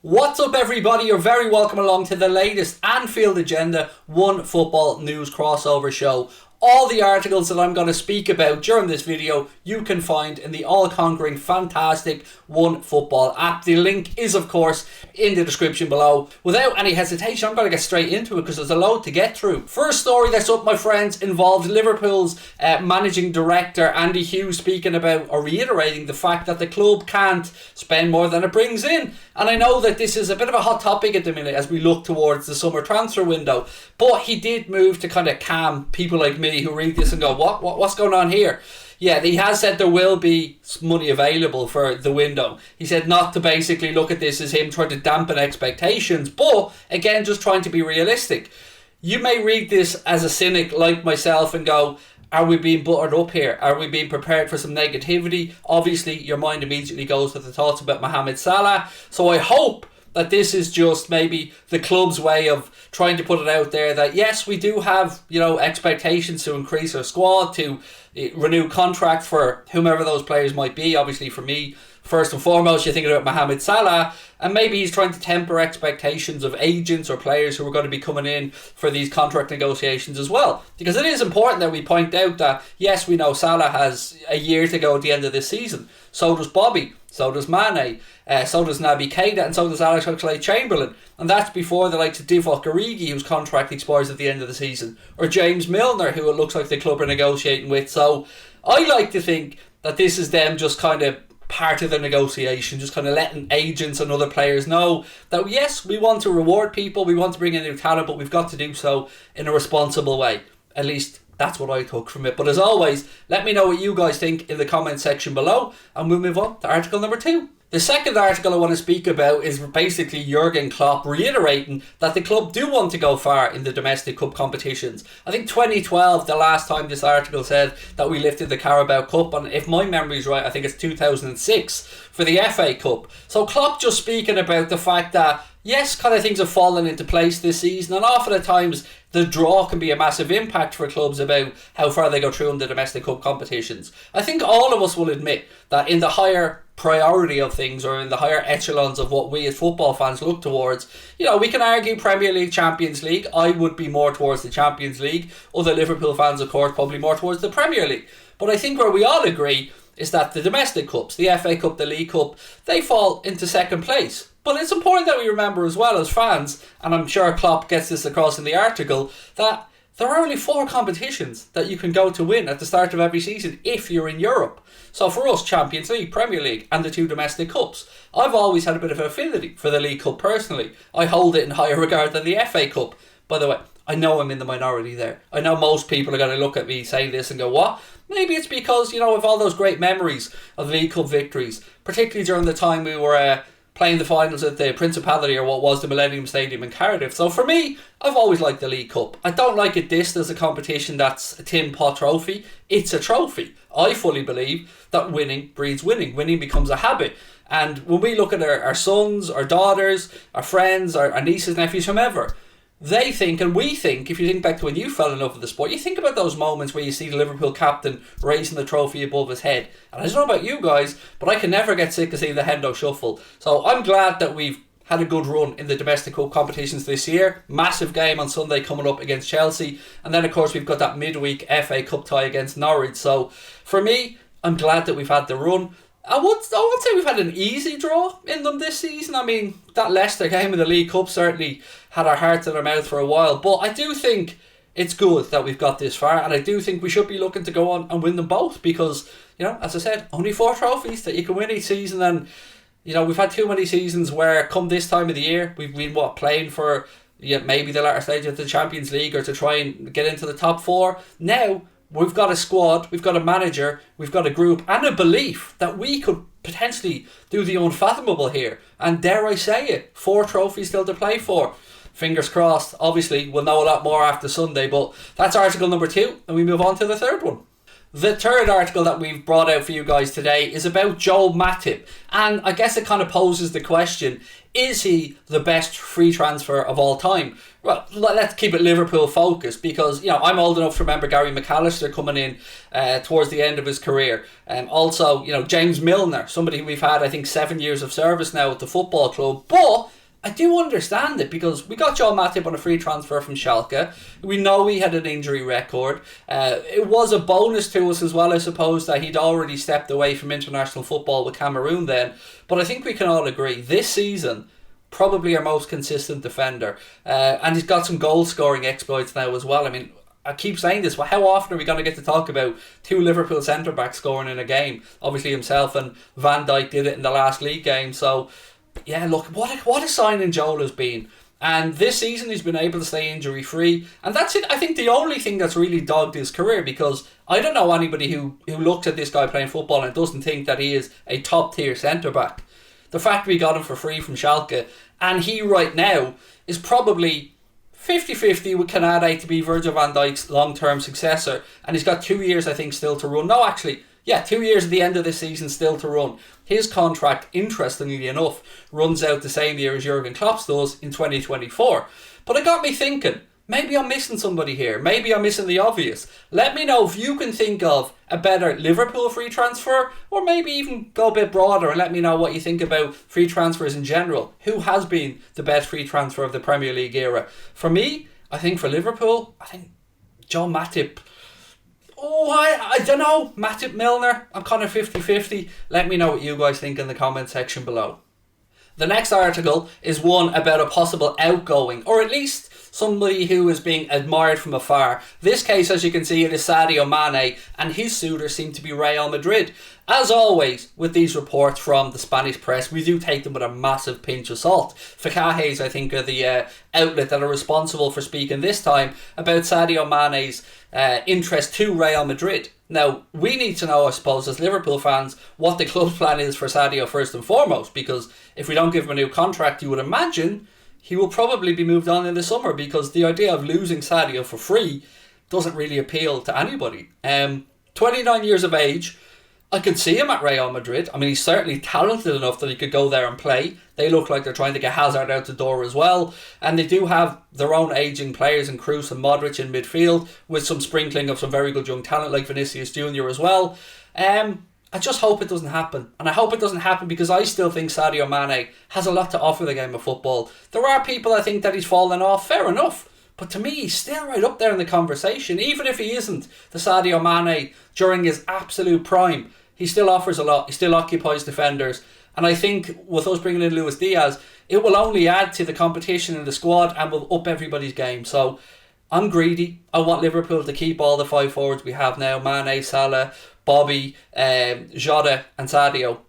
What's up, everybody? You're very welcome along to the latest Anfield Agenda One Football News crossover show. All the articles that I'm going to speak about during this video you can find in the all-conquering, fantastic One Football app. The link is, of course, in the description below. Without any hesitation, I'm going to get straight into it because there's a load to get through. First story that's up, my friends, involves Liverpool's managing director, Andy Hughes, speaking about or reiterating the fact that the club can't spend more than it brings in. And I know that this is a bit of a hot topic at the minute as we look towards the summer transfer window, but he did move to kind of calm people like me who read this and go, what's going on here? Yeah, he has said there will be money available for the window. He said not to basically look at this as him trying to dampen expectations, but again, just trying to be realistic. You may read this as a cynic like myself and go, are we being buttered up here? Are we being prepared for some negativity? Obviously, your mind immediately goes to the thoughts about Mohamed Salah. So I hope that this is just maybe the club's way of trying to put it out there that yes, we do have, expectations to increase our squad, to renew contracts for whomever those players might be. Obviously, for me, first and foremost, you're thinking about Mohamed Salah, and maybe he's trying to temper expectations of agents or players who are going to be coming in for these contract negotiations as well. Because it is important that we point out that, yes, we know Salah has a year to go at the end of this season. So does Bobby, so does Mane, so does Naby Keita, and so does Alex Oxlade-Chamberlain. And that's before the likes of Divock Origi, whose contract expires at the end of the season, or James Milner, who it looks like the club are negotiating with. So I like to think that this is them just kind of part of the negotiation, just kind of letting agents and other players know that yes, we want to reward people, we want to bring in new talent, but we've got to do so in a responsible way. At least that's what I took from it. But as always, let me know what you guys think in the comment section below, and we'll move on to article number 2. The second article I want to speak about is basically Jurgen Klopp reiterating that the club do want to go far in the domestic cup competitions. I think 2012, the last time this article said that we lifted the Carabao Cup, and if my memory is right, I think it's 2006 for the FA Cup. So Klopp just speaking about the fact that yes, kind of things have fallen into place this season, and often at times the draw can be a massive impact for clubs about how far they go through in the domestic cup competitions. I think all of us will admit that in the higher priority of things, or in the higher echelons of what we as football fans look towards, we can argue Premier League, Champions League. I would be more towards the Champions League. Other Liverpool fans, of course, probably more towards the Premier League. But I think where we all agree is that the domestic cups, the FA Cup, the League Cup, they fall into second place. But it's important that we remember as well as fans, and I'm sure Klopp gets this across in the article, that there are only 4 competitions that you can go to win at the start of every season if you're in Europe. So for us, Champions League, Premier League and the 2 domestic cups. I've always had a bit of an affinity for the League Cup personally. I hold it in higher regard than the FA Cup. By the way, I know I'm in the minority there. I know most people are going to look at me saying this and go, what? Maybe it's because, of all those great memories of League Cup victories, particularly during the time we were playing the finals at the Principality, or what was the Millennium Stadium in Cardiff. So for me, I've always liked the League Cup. I don't like it dissed as a competition that's a tin pot trophy. It's a trophy. I fully believe that winning breeds winning. Winning becomes a habit. And when we look at our sons, our daughters, our friends, our nieces, nephews, whomever, they think, and we think, if you think back to when you fell in love with the sport, you think about those moments where you see the Liverpool captain raising the trophy above his head. And I don't know about you guys, but I can never get sick of seeing the Hendo Shuffle. So I'm glad that we've had a good run in the domestic cup competitions this year. Massive game on Sunday coming up against Chelsea. And then, of course, we've got that midweek FA Cup tie against Norwich. So for me, I'm glad that we've had the run. I would say we've had an easy draw in them this season. I mean, that Leicester game in the League Cup certainly had our hearts in our mouth for a while. But I do think it's good that we've got this far. And I do think we should be looking to go on and win them both. Because, as I said, only 4 trophies that you can win each season. And, we've had too many seasons where come this time of the year, we've been, playing for maybe the latter stage of the Champions League or to try and get into the top 4. Now, we've got a squad, we've got a manager, we've got a group and a belief that we could potentially do the unfathomable here. And dare I say it, 4 trophies still to play for. Fingers crossed. Obviously, we'll know a lot more after Sunday, but that's article number 2, and we move on to the third one. The third article that we've brought out for you guys today is about Joel Matip, and I guess it kind of poses the question, is he the best free transfer of all time? Well, let's keep it Liverpool focused, because I'm old enough to remember Gary McAllister coming in towards the end of his career. Also, James Milner, somebody we've had I think 7 years of service now at the football club, but I do understand it because we got Joe Matip on a free transfer from Schalke. We know he had an injury record. It was a bonus to us as well, I suppose, that he'd already stepped away from international football with Cameroon then. But I think we can all agree, this season, probably our most consistent defender. And he's got some goal-scoring exploits now as well. I mean, I keep saying this, but how often are we going to get to talk about two Liverpool centre-backs scoring in a game? Obviously himself and Van Dijk did it in the last league game. So, yeah, look, what a signing Joel has been. And this season he's been able to stay injury-free. And that's it. I think the only thing that's really dogged his career, because I don't know anybody who looks at this guy playing football and doesn't think that he is a top-tier centre-back. The fact we got him for free from Schalke, and he right now is probably 50-50 with Canade to be Virgil van Dijk's long-term successor, and he's got 2 years, I think, still to run. No, actually, 2 years at the end of this season still to run. His contract, interestingly enough, runs out the same year as Jurgen Klopp's does in 2024. But it got me thinking, maybe I'm missing somebody here. Maybe I'm missing the obvious. Let me know if you can think of a better Liverpool free transfer, or maybe even go a bit broader and let me know what you think about free transfers in general. Who has been the best free transfer of the Premier League era? For me, I think for Liverpool, I think Joe Matip. Oh, I don't know. Matip Milner. I'm kind of 50-50. Let me know what you guys think in the comment section below. The next article is one about a possible outgoing, or at least somebody who is being admired from afar. This case, as you can see, it is Sadio Mane, and his suitors seem to be Real Madrid. As always, with these reports from the Spanish press, we do take them with a massive pinch of salt. Ficajes, I think, are the outlet that are responsible for speaking this time about Sadio Mane's interest to Real Madrid. Now, we need to know, I suppose, as Liverpool fans, what the club's plan is for Sadio first and foremost, because if we don't give him a new contract, you would imagine he will probably be moved on in the summer, because the idea of losing Sadio for free doesn't really appeal to anybody. 29 years of age, I could see him at Real Madrid. I mean, he's certainly talented enough that he could go there and play. They look like they're trying to get Hazard out the door as well. And they do have their own ageing players in Kroos and Modric in midfield, with some sprinkling of some very good young talent like Vinicius Jr. as well. I just hope it doesn't happen. And I hope it doesn't happen because I still think Sadio Mane has a lot to offer the game of football. There are people I think that he's fallen off, fair enough. But to me, he's still right up there in the conversation. Even if he isn't the Sadio Mane during his absolute prime, he still offers a lot. He still occupies defenders. And I think with us bringing in Luis Diaz, it will only add to the competition in the squad and will up everybody's game. So I'm greedy. I want Liverpool to keep all the five forwards we have now. Mane, Salah, Bobby, Jota and Sadio.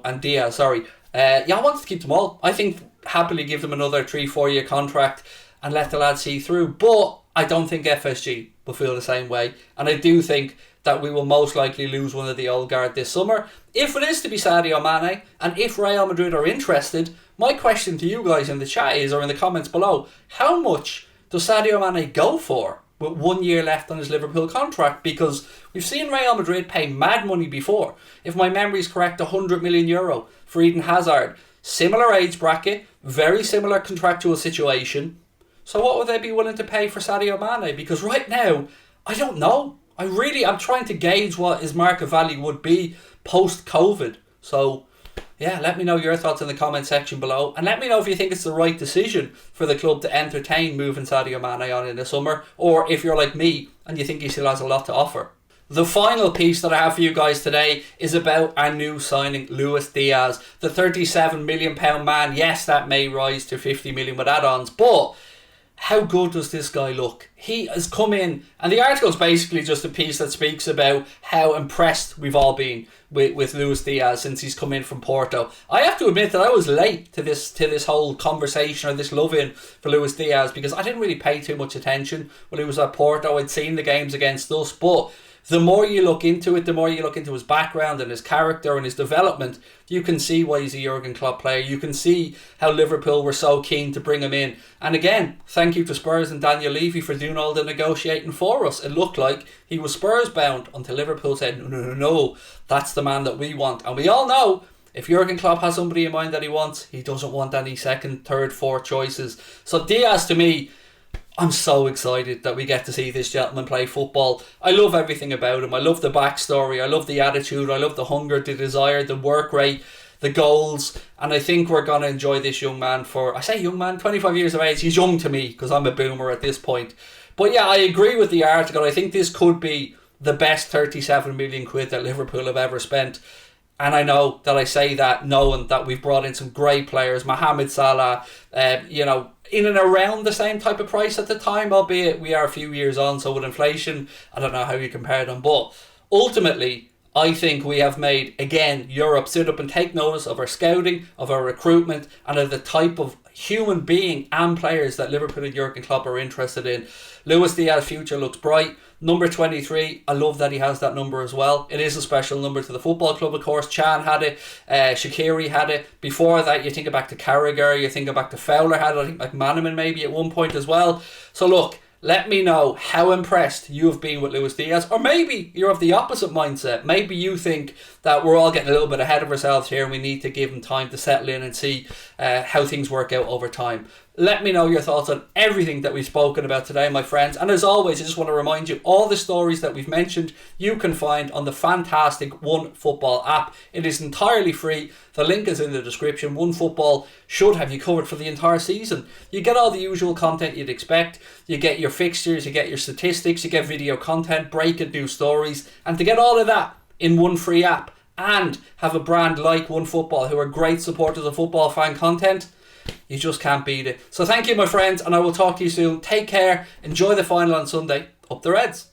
And Diaz, sorry. I want to keep them all. I think happily give them another 3-4 year contract and let the lads see through. But I don't think FSG will feel the same way. And I do think that we will most likely lose one of the old guard this summer. If it is to be Sadio Mane, and if Real Madrid are interested, my question to you guys in the chat is, or in the comments below, how much does Sadio Mane go for with 1 year left on his Liverpool contract? Because we've seen Real Madrid pay mad money before. If my memory is correct, €100 million for Eden Hazard. Similar age bracket, very similar contractual situation. So what would they be willing to pay for Sadio Mane? Because right now, I don't know. I'm trying to gauge what his market value would be post-COVID. So, yeah, let me know your thoughts in the comment section below. And let me know if you think it's the right decision for the club to entertain moving Sadio Mane on in the summer. Or if you're like me and you think he still has a lot to offer. The final piece that I have for you guys today is about our new signing, Luis Diaz. The £37 million man. Yes, that may rise to 50 million with add-ons. But how good does this guy look? He has come in, and the article is basically just a piece that speaks about how impressed we've all been with Luis Diaz since he's come in from Porto. I have to admit that I was late to this whole conversation, or this love-in for Luis Diaz, because I didn't really pay too much attention when he was at Porto. I'd seen the games against us, but the more you look into it, the more you look into his background and his character and his development, you can see why he's a Jurgen Klopp player. You can see how Liverpool were so keen to bring him in. And again, thank you to Spurs and Daniel Levy for doing all the negotiating for us. It looked like he was Spurs bound until Liverpool said, no, that's the man that we want. And we all know, if Jurgen Klopp has somebody in mind that he wants, he doesn't want any second, third, fourth choices. So Diaz, to me, I'm so excited that we get to see this gentleman play football. I love everything about him. I love the backstory. I love the attitude. I love the hunger, the desire, the work rate. the goals, and I think we're going to enjoy this young man for, I say young man, 25 years of age. He's young to me because I'm a boomer at this point. But yeah, I agree with the article. I think this could be the best 37 million quid that Liverpool have ever spent. And I know that I say that knowing that we've brought in some great players, Mohamed Salah, in and around the same type of price at the time, albeit we are a few years on, so with inflation, I don't know how you compare them. But ultimately, I think we have made, again, Europe sit up and take notice of our scouting, of our recruitment, and of the type of human being and players that Liverpool and Jurgen Klopp are interested in. Luis Diaz's future looks bright. Number 23, I love that he has that number as well. It is a special number to the football club, of course. Chan had it, Shaqiri had it. Before that, you think back to Carragher, you think back to Fowler had it, I think like Maneman maybe at one point as well. So look, let me know how impressed you have been with Luis Diaz, or maybe you're of the opposite mindset. Maybe you think that we're all getting a little bit ahead of ourselves here and we need to give him time to settle in and see how things work out over time. Let me know your thoughts on everything that we've spoken about today, my friends. And as always, I just want to remind you, all the stories that we've mentioned, you can find on the fantastic OneFootball app. It is entirely free. The link is in the description. OneFootball should have you covered for the entire season. You get all the usual content you'd expect. You get your fixtures, you get your statistics, you get video content, breaking news stories. And to get all of that in one free app and have a brand like OneFootball, who are great supporters of football fan content, you just can't beat it. So thank you, my friends, and I will talk to you soon. Take care. Enjoy the final on Sunday. Up the Reds.